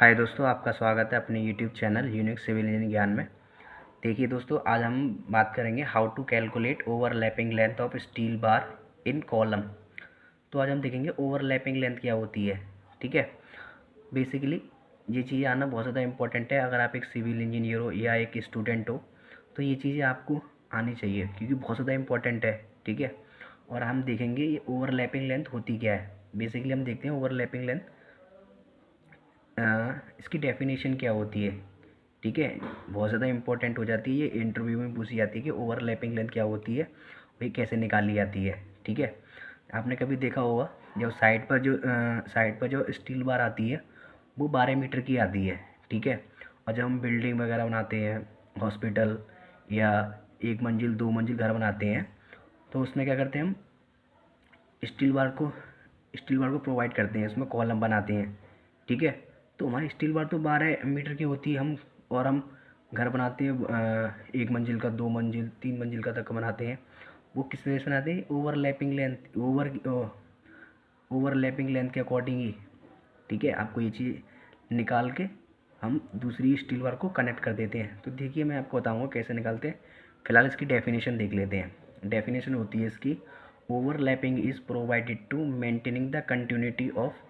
हाय दोस्तों, आपका स्वागत है अपने YouTube channel unique civil engineering ज्ञान में। देखिए दोस्तों, आज हम बात करेंगे how to calculate overlapping length of steel bar in column. तो आज हम देखेंगे ओवरलैपिंग लेंथ क्या होती है। ठीक है, बेसिकली ये चीज़ें आना बहुत ज़्यादा इंपॉर्टेंट है। अगर आप एक सिविल इंजीनियर हो या एक स्टूडेंट हो तो ये चीज़ें आपको आनी चाहिए क्योंकि बहुत ज़्यादा इंपॉर्टेंट है। ठीक है, और हम देखेंगे ये ओवरलैपिंग लेंथ होती क्या है। बेसिकली हम देखते हैं ओवरलैपिंग लेंथ, इसकी डेफिनेशन क्या होती है। ठीक है, बहुत ज़्यादा इंपॉर्टेंट हो जाती है, ये इंटरव्यू में पूछी जाती है कि ओवरलैपिंग लेंथ क्या होती है, वही कैसे निकाली जाती है। ठीक है, आपने कभी देखा होगा जब साइड पर जो स्टील बार आती है वो 12 मीटर की आती है। ठीक है, और जब हम बिल्डिंग वगैरह बनाते हैं, हॉस्पिटल या एक मंजिल दो मंजिल घर बनाते हैं, तो उसमें क्या करते हैं हम स्टील बार को प्रोवाइड करते हैं, इसमें कॉलम बनाते हैं। ठीक है, तो हमारी स्टील बार तो 12 मीटर की होती है। हम घर बनाते हैं, एक मंजिल का, दो मंजिल, तीन मंजिल का तक बनाते हैं। वो किस वजह से बनाते हैं? ओवरलैपिंग लेंथ के अकॉर्डिंग ही। ठीक है, आपको ये चीज़ निकाल के हम दूसरी स्टील बार को कनेक्ट कर देते हैं। तो देखिए, मैं आपको बताऊंगा कैसे निकालते हैं। फिलहाल इसकी डेफिनेशन देख लेते हैं। डेफिनेशन होती है इसकी, overlapping is provided to maintaining the continuity of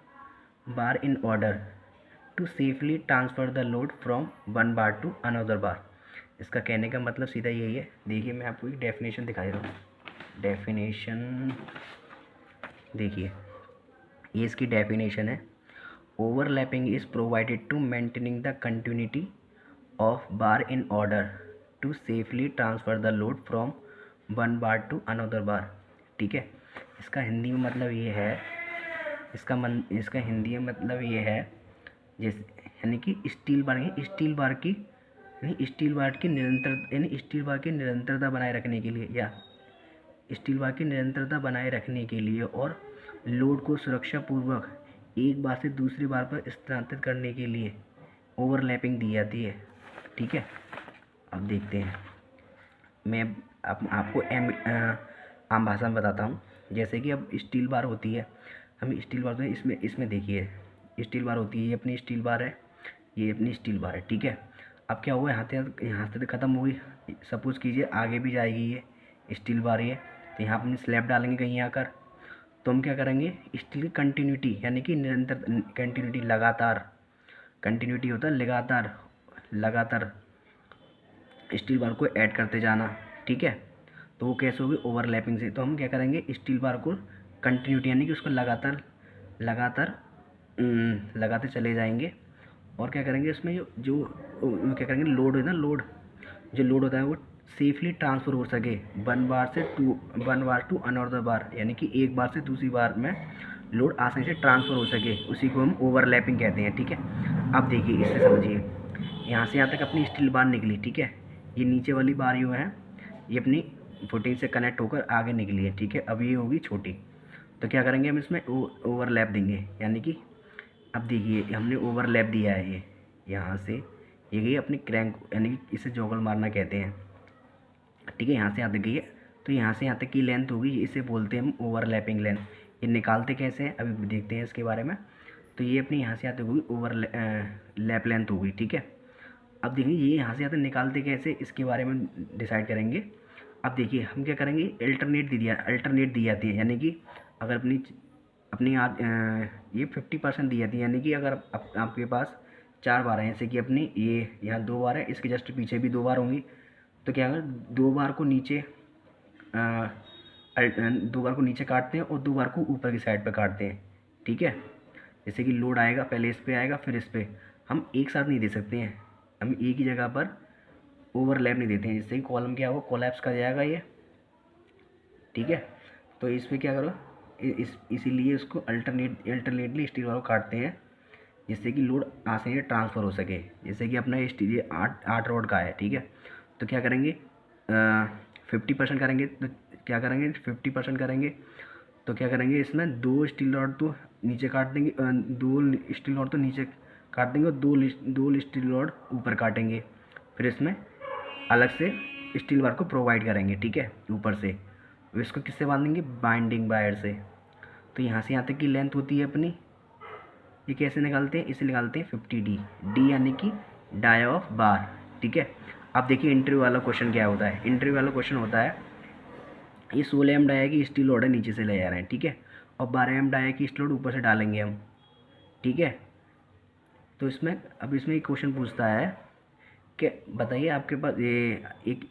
bar in order to safely transfer the load from one bar to another bar. इसका कहने का मतलब सीधा यही है। देखिए, मैं आपको एक डेफिनेशन दिखा रहा हूँ। डेफिनेशन देखिए, ये इसकी डेफिनेशन है। Overlapping is provided to maintaining the continuity of bar in order to safely transfer the load from one bar to another bar. ठीक है, इसका हिंदी में मतलब ये है, इसका हिंदी में मतलब ये है, जैसे यानी कि स्टील बार की निरंतरता बनाए रखने के लिए, या स्टील बार की निरंतरता बनाए रखने के लिए और लोड को सुरक्षापूर्वक एक बार से दूसरी बार पर स्थानांतरित करने के लिए ओवरलैपिंग दी जाती है। ठीक है, अब देखते हैं। मैं आपको आम भाषा में बताता हूँ। जैसे कि अब स्टील बार होती है, हम स्टील बार तो इसमें देखिए, स्टील बार होती है, ये अपनी स्टील बार है, ये अपनी स्टील बार है। ठीक है, अब क्या हुआ, यहाँ से तो ख़त्म हो गई। सपोज़ कीजिए आगे भी जाएगी ये स्टील बार, ये तो यहाँ अपनी स्लैब डालेंगे कहीं आकर। तो हम क्या करेंगे, स्टील की कंटिन्यूटी यानी कि निरंतर कंटिन्यूटी, लगातार कंटिन्यूटी होता है, लगातार स्टील बार को ऐड करते जाना। ठीक है, तो वो कैसे होगी? ओवरलैपिंग से। तो हम क्या करेंगे, स्टील बार को कंटिन्यूटी यानी कि उसको लगातार लगाते चले जाएंगे। और क्या करेंगे, इसमें क्या करेंगे, लोड है ना, लोड होता है वो सेफली ट्रांसफ़र हो सके one bar to another bar, यानी कि एक बार से दूसरी बार में लोड आसानी से ट्रांसफ़र हो सके, उसी को हम ओवरलैपिंग कहते हैं। ठीक है, अब देखिए, इससे समझिए, यहाँ से यहाँ तक अपनी स्टील बार निकली। ठीक है, ये नीचे वाली बार जो है ये अपनी फुटिंग से कनेक्ट होकर आगे निकली है। ठीक है, अब ये होगी छोटी। तो क्या करेंगे, हम इसमें ओवरलैप देंगे, यानी कि अब देखिए हमने ओवरलैप दिया है, ये यहाँ से ये गई अपनी क्रैंक, यानी कि इसे जोगल मारना कहते हैं। ठीक है, यहाँ से यहाँ तक गई है, तो यहाँ से यहाँ तक की लेंथ होगी, इसे बोलते हैं हम ओवरलैपिंग लेंथ। ये निकालते कैसे हैं अभी देखते हैं इसके बारे में। तो ये अपनी यहाँ से यहाँ तक होगी ओवरलैप लेंथ होगी। ठीक है, अब देखिए ये यहाँ से यहाँ तक निकालते कैसे, इसके बारे में डिसाइड करेंगे। अब देखिए हम क्या करेंगे, अल्टरनेट दी जाती है, यानी कि अगर ये 50% दी जाती है, यानी कि अगर आपके पास 4 बार हैं, जैसे कि अपनी ये यहाँ 2 बार है, इसके जस्ट पीछे भी 2 बार होंगी। तो क्या अगर 2 बार को नीचे काटते हैं और 2 बार को ऊपर की साइड पे काटते हैं। ठीक है, जैसे कि लोड आएगा, पहले इस पे आएगा फिर इस पे, हम एक साथ नहीं दे सकते हैं, हम एक ही जगह पर ओवरलैप नहीं देते हैं, जिससे कि कॉलम क्या होगा, कोलैप्स कर जाएगा ये। ठीक है, तो इस पर क्या करो, इसीलिए इसको अल्टरनेटली स्टील वालों काटते हैं, जिससे कि लोड आसानी से ट्रांसफ़र हो सके। जैसे कि अपना स्टील ये 8 रोड का है। ठीक है, तो क्या करेंगे, 50% करेंगे, तो क्या करेंगे 50% करेंगे, तो क्या करेंगे, इसमें 2 स्टील रॉड तो नीचे काट देंगे, 2 स्टील रॉड तो नीचे काट देंगे और 2 स्टील रॉड ऊपर काटेंगे। फिर इसमें अलग से स्टील बार को प्रोवाइड करेंगे। ठीक है, ऊपर से इसको किससे बांधेंगे, बाइंडिंग वायर से। तो यहाँ से यहाँ तक की लेंथ होती है अपनी ये कैसे निकालते हैं, इसे निकालते हैं 50D, डी यानी कि डाया ऑफ बार। ठीक है, अब देखिए इंटरव्यू वाला क्वेश्चन क्या होता है। इंटरव्यू वाला क्वेश्चन होता है, ये 16 एम डाया की स्टील रॉड है, नीचे से ले जा रहे हैं, ठीक है, और 12 एम डाया की स्टील रॉड ऊपर से डालेंगे हम, ठीक है। तो इसमें अब इसमें एक क्वेश्चन पूछता है कि बताइए आपके पास ये एक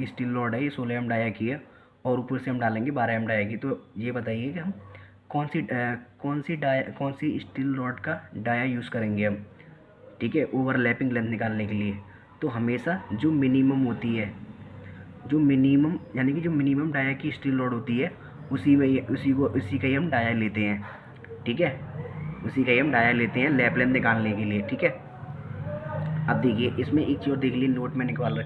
स्टील रॉड है, ये 16 एम डाया की है और ऊपर से हम डालेंगे 12 एम डाया की, तो ये बताइए कि हम कौन सी स्टील रॉड का डाया यूज़ करेंगे हम, ठीक है, ओवरलैपिंग लेंथ निकालने के लिए। तो हमेशा जो मिनिमम होती है, जो मिनिमम यानी कि जो मिनिमम डाया की स्टील रॉड होती है, उसी का ही हम डाया लेते हैं, ठीक है, उसी का ही हम डाया लेते हैं लैप लेंथ निकालने के लिए, ठीक है। अब देखिए इसमें एक चीज़ और देख लीजिए, नोट में निकाल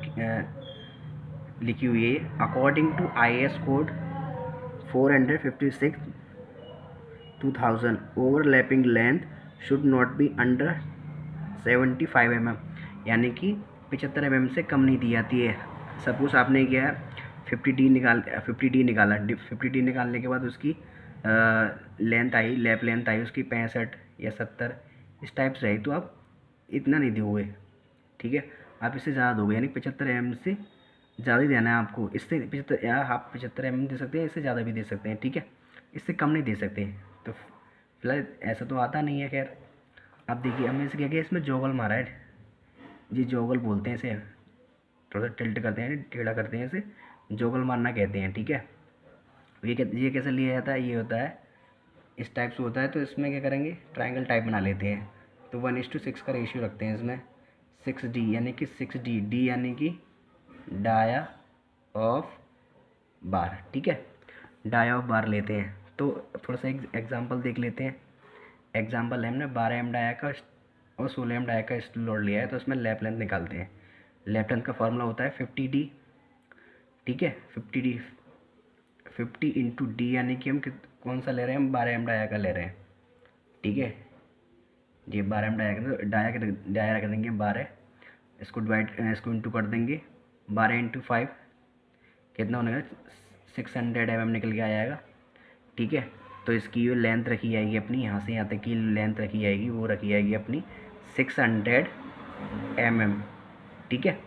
लिखी हुई है, according to IAS code 456/2000 overlapping length should not be under 75 mm, यानी कि 75 mm से कम नहीं दी जाती है। सपोज आपने क्या 50D निकाला, 50D निकालने के बाद उसकी लेंथ आई, लैप लेंथ आई उसकी 65 या 70 इस टाइप से आई, तो आप इतना नहीं दोगे, ठीक है, आप इससे ज़्यादा दोगे, यानी 75 mm से ज़्यादा ही देना है आपको। इससे 75 या आप 75 mm दे सकते हैं, इससे ज़्यादा भी दे सकते हैं, ठीक है, इससे कम नहीं दे सकते। तो फिलहाल ऐसा तो आता नहीं है, खैर। अब देखिए हमने इसे क्या किया, इसमें जोगल मारा है, जी जोगल बोलते हैं इसे, थोड़ा सा टिल्ट करते हैं, टेढ़ा करते हैं, इसे जोगल मारना कहते हैं, ठीक है। ये कैसे लिया जाता है, ये होता है इस टाइप से होता है। तो इसमें क्या करेंगे, ट्रायंगल टाइप बना लेते हैं, तो 1:6 का रेशियो रखते हैं इसमें, 6D यानी कि 6D, डी यानी कि डाया ऑफ बार, ठीक है, डाया ऑफ बार लेते हैं। तो थोड़ा सा एग्जांपल देख लेते हैं। एग्जांपल है, हमने 12 एम डाया का और 16 एम डाया का स्टील रॉड लिया है, तो उसमें लैप लेंथ निकालते हैं। लैप लेंथ का फॉर्मूला होता है 50D, ठीक है, 50D 50 इंटू डी, यानी कि हम कौन सा ले रहे हैं, हम 12 एम डाया का ले रहे हैं, ठीक है, ये 12 एम डाया का, तो डाया रख देंगे 12, इसको इंटू कर देंगे, 12 इंटू 5 कितना होने का, 600 mm निकल के आ जाएगा, ठीक है। तो इसकी जो लेंथ रखी जाएगी अपनी, यहाँ से यहाँ तक की लेंथ रखी जाएगी, वो रखी जाएगी अपनी 600 mm, ठीक है।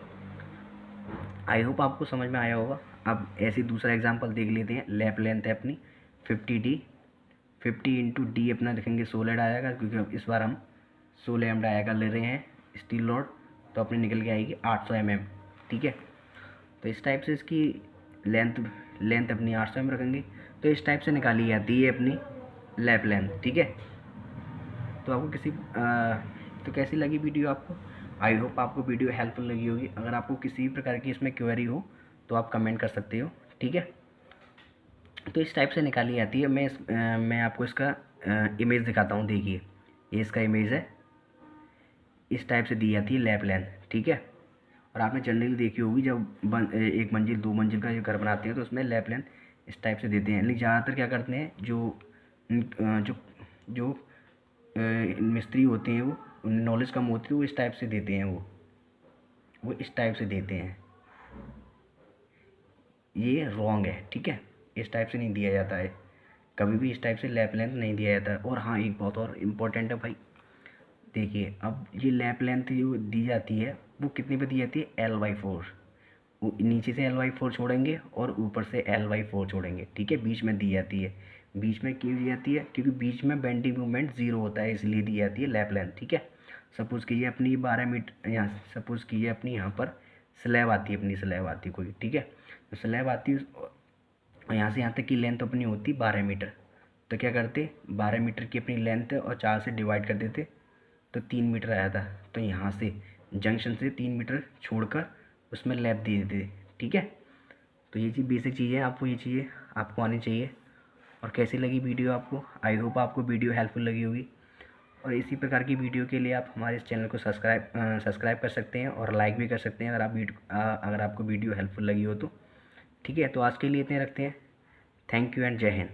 आई होप आपको समझ में आया होगा। अब ऐसे दूसरा एग्जांपल देख लेते हैं। लैप लेंथ है अपनी 50D, 50 इंटू डी अपना रखेंगे 16 डाया, क्योंकि अब इस बार हम 16 एम डाया का ले रहे हैं स्टील रॉड, तो अपनी निकल के आएगी 800 mm, ठीक है। तो इस टाइप से इसकी लेंथ अपनी 800 mm रखेंगे, तो इस टाइप से निकाली जाती है अपनी लैप लेंथ, ठीक है। तो आपको तो कैसी लगी वीडियो आपको, आई होप आपको वीडियो हेल्पफुल लगी होगी। अगर आपको किसी भी प्रकार की इसमें क्वेरी हो तो आप कमेंट कर सकते हो, ठीक है। तो इस टाइप से निकाली जाती है। मैं आपको इसका इमेज दिखाता हूँ, देखिए ये इसका इमेज है, इस टाइप से दी जाती है लैप लेंथ, ठीक है। और आपने जनरली देखी होगी जब एक मंजिल 2 मंजिल का जो घर बनाते हैं तो उसमें लैप लेंथ इस टाइप से देते हैं। लेकिन ज़्यादातर क्या करते हैं, जो जो मिस्त्री होते हैं, वो नॉलेज कम होती है, वो इस टाइप से देते हैं, वो इस टाइप से देते हैं, ये रॉन्ग है, ठीक है। इस टाइप से नहीं दिया जाता है, कभी भी इस टाइप से लैप लेंथ नहीं दिया जाता है। और हाँ, एक बहुत और इम्पोर्टेंट है भाई, देखिए अब ये लैप लेंथ जो दी जाती है वो कितनी पे दी जाती है, L/4, वो नीचे से L/4 छोड़ेंगे और ऊपर से L/4 छोड़ेंगे, ठीक है, बीच में दी जाती है। बीच में क्यों दी जाती है, क्योंकि बीच में बेंडिंग मूवमेंट 0 होता है, इसलिए दी जाती है लैप लेंथ, ठीक है। सपोज़ कीजिए अपनी 12 मीटर, यहाँ सपोज़ कीजिए अपनी यहाँ पर स्लैब आती है, अपनी स्लैब आती है कोई, ठीक है, तो स्लैब आती है और यहाँ से यहाँ तक की लेंथ अपनी होती 12 मीटर, तो क्या करते, 12 मीटर की अपनी लेंथ और 4 से डिवाइड कर देते, तो 3 मीटर आया था, तो यहाँ से जंक्शन से 3 मीटर छोड़कर उसमें लैप दे देते, ठीक है। तो ये चीज़ बेसिक चीज़ है, आपको ये चीज़ें आपको आनी चाहिए। और कैसी लगी वीडियो आपको, आई होप आपको वीडियो हेल्पफुल लगी होगी। और इसी प्रकार की वीडियो के लिए आप हमारे इस चैनल को सब्सक्राइब कर सकते हैं और लाइक भी कर सकते हैं, अगर आपको वीडियो हेल्पफुल लगी हो तो, ठीक है। तो आज के लिए इतने रखते हैं। थैंक यू एंड जय हिंद।